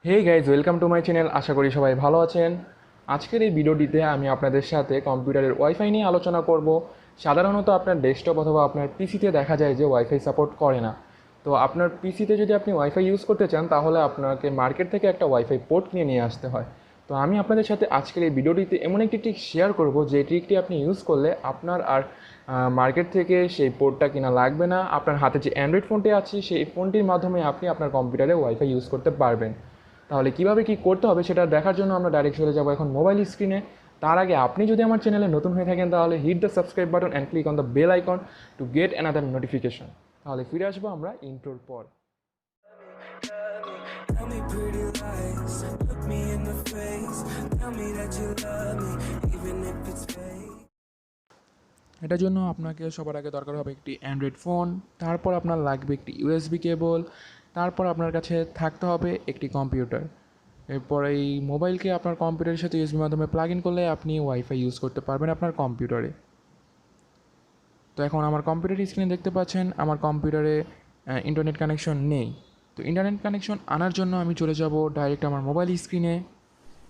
Hey guys, welcome to my channel. আশা করি সবাই ভালো আছেন। আজকের এই ভিডিওটিতে আমি আপনাদের সাথে কম্পিউটারের ওয়াইফাই নিয়ে আলোচনা করব। সাধারণত আপনার ডেস্কটপ অথবা আপনার পিসিতে দেখা যায় যে ওয়াইফাই সাপোর্ট করে না। তো আপনার পিসিতে যদি আপনি ওয়াইফাই ইউজ করতে চান তাহলে আপনাকে মার্কেট থেকে একটা ওয়াইফাই পোর্ট কিনে নিয়ে আসতে হয়। তো আমি আপনাদের সাথে আজকের এই ভিডিওটিতে এমন একটি ট্রিক শেয়ার করব যে ট্রিকটি আপনি ইউজ করলে আপনার আর মার্কেট থেকে সেই পোর্টটা কিনা লাগবে না। আপনার হাতে যে অ্যান্ড্রয়েড ফোনটি আছে সেই ফোনটির মাধ্যমে আপনি আপনার কম্পিউটারে ওয়াইফাই ইউজ করতে পারবেন। তাহলে কীভাবে কী করতে হবে সেটা দেখার জন্য আমরা ডাইরেক্ট চলে যাবো এখন মোবাইল স্ক্রিনে। তার আগে আপনি যদি আমার চ্যানেলে নতুন হয়ে থাকেন তাহলে hit the subscribe button and click on the bell icon to get another notification. তাহলে ফিরে আসবো আমরা ইন্ট্রোর পর। Tell me pretty lies, look me in the face, tell me that you love me, even if it's fake. এটার জন্য আপনাকে সবার আগে দরকার হবে একটি অ্যান্ড্রয়েড ফোন, তারপর আপনার লাগবে একটি ইউএসবি কেবল, তারপর আপনার কাছে থাকতে হবে একটি কম্পিউটার। এরপর এই মোবাইলকে আপনার কম্পিউটারের সাথে ইউএসবির মাধ্যমে প্লাগ ইন করলে আপনি ওয়াইফাই ইউজ করতে পারবেন আপনার কম্পিউটারে। তো এখন আমার কম্পিউটার স্ক্রিনে দেখতে পাচ্ছেন আমার কম্পিউটারে ইন্টারনেট কানেকশন নেই। তো ইন্টারনেট কানেকশন আনার জন্য আমি চলে যাব ডাইরেক্ট আমার মোবাইল স্ক্রিনে।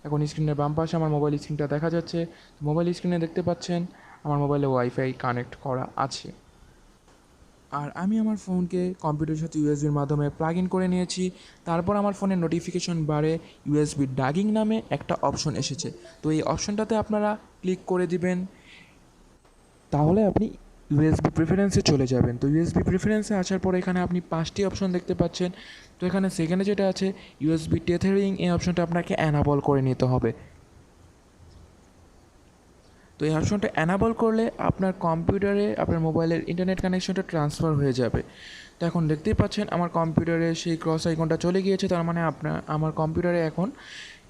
এখন স্ক্রিনের বাম পাশে আমার মোবাইল স্ক্রিনটা দেখা যাচ্ছে। মোবাইল স্ক্রিনে দেখতে পাচ্ছেন আমার মোবাইলে ওয়াইফাই কানেক্ট করা আছে। আর আমি আমার ফোনকে কম্পিউটারের সাথে ইউএসবির মাধ্যমে প্লাগ ইন করে নিয়েছি। তারপর আমার ফোনের নোটিফিকেশন বারে ইউএসবি ডাগিং নামে একটা অপশন এসেছে। তো এই অপশনটাতে আপনারা ক্লিক করে দিবেন, তাহলে আপনি ইউএসবি প্রেফারেন্সে চলে যাবেন। তো ইউএসবি প্রেফারেন্সে আসার পর এখানে আপনি 5টি অপশন দেখতে পাচ্ছেন। তো এখানে সেকেন্ডে যেটা আছে ইউএসবি টেথারিং, এই অপশনটা আপনাকে অ্যানাবল করে নিতে হবে। তো এই অপশনটা অ্যানাবল করলে আপনার কম্পিউটারে আপনার মোবাইলের ইন্টারনেট কানেকশনটা ট্রান্সফার হয়ে যাবে। তো এখন দেখতেই পাচ্ছেন আমার কম্পিউটারে সেই ক্রস আইকনটা চলে গিয়েছে, তার মানে আমার কম্পিউটারে এখন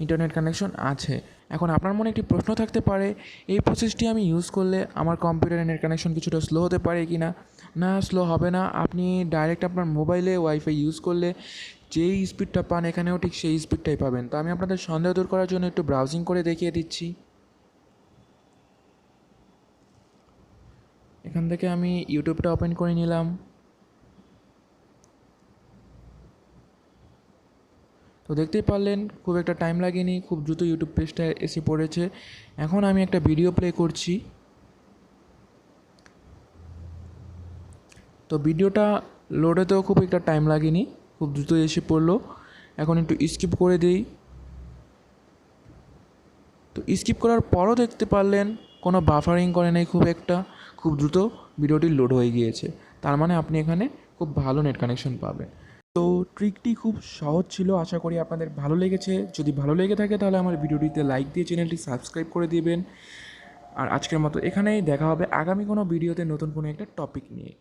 ইন্টারনেট কানেকশন আছে। এখন আপনার মনে একটি প্রশ্ন থাকতে পারে, এই প্রসেসটি আমি ইউজ করলে আমার কম্পিউটারে নেট কানেকশন কিছুটা স্লো হতে পারে কি না? না, স্লো হবে না। আপনি ডাইরেক্ট আপনার মোবাইলে ওয়াইফাই ইউজ করলে যেই স্পিডটা পান এখানেও ঠিক সেই স্পিডটাই পাবেন। তো আমি আপনাদের সন্দেহ দূর করার জন্য একটু ব্রাউজিং করে দেখিয়ে দিচ্ছি। এখান থেকে আমি ইউটিউবটা ওপেন করে নিলাম। তো দেখতেই পারলেন খুব একটা টাইম লাগেনি, খুব দ্রুত ইউটিউব পেজটা এসে পড়েছে। এখন আমি একটা ভিডিও প্লে করছি। তো ভিডিওটা লোড হতেও খুব একটা টাইম লাগেনি, খুব দ্রুত এসে পড়লো। এখন একটু স্কিপ করে দিই। তো স্কিপ করার পরও দেখতে পারলেন কোনো বাফারিং করে নেই, খুব দ্রুত ভিডিওটি লোড হয়ে গিয়েছে। তার মানে আপনি এখানে খুব ভালো নেট কানেকশন পাবেন। তো ট্রিকটি খুব সহজ ছিল, আশা করি আপনাদের ভালো লেগেছে। যদি ভালো লেগে থাকে তাহলে আমার ভিডিওটিতে লাইক দিয়ে চ্যানেলটি সাবস্ক্রাইব করে দিবেন। আর আজকের মতো এখানেই দেখা হবে আগামী কোনো ভিডিওতে নতুন কোনো একটা টপিক নিয়ে।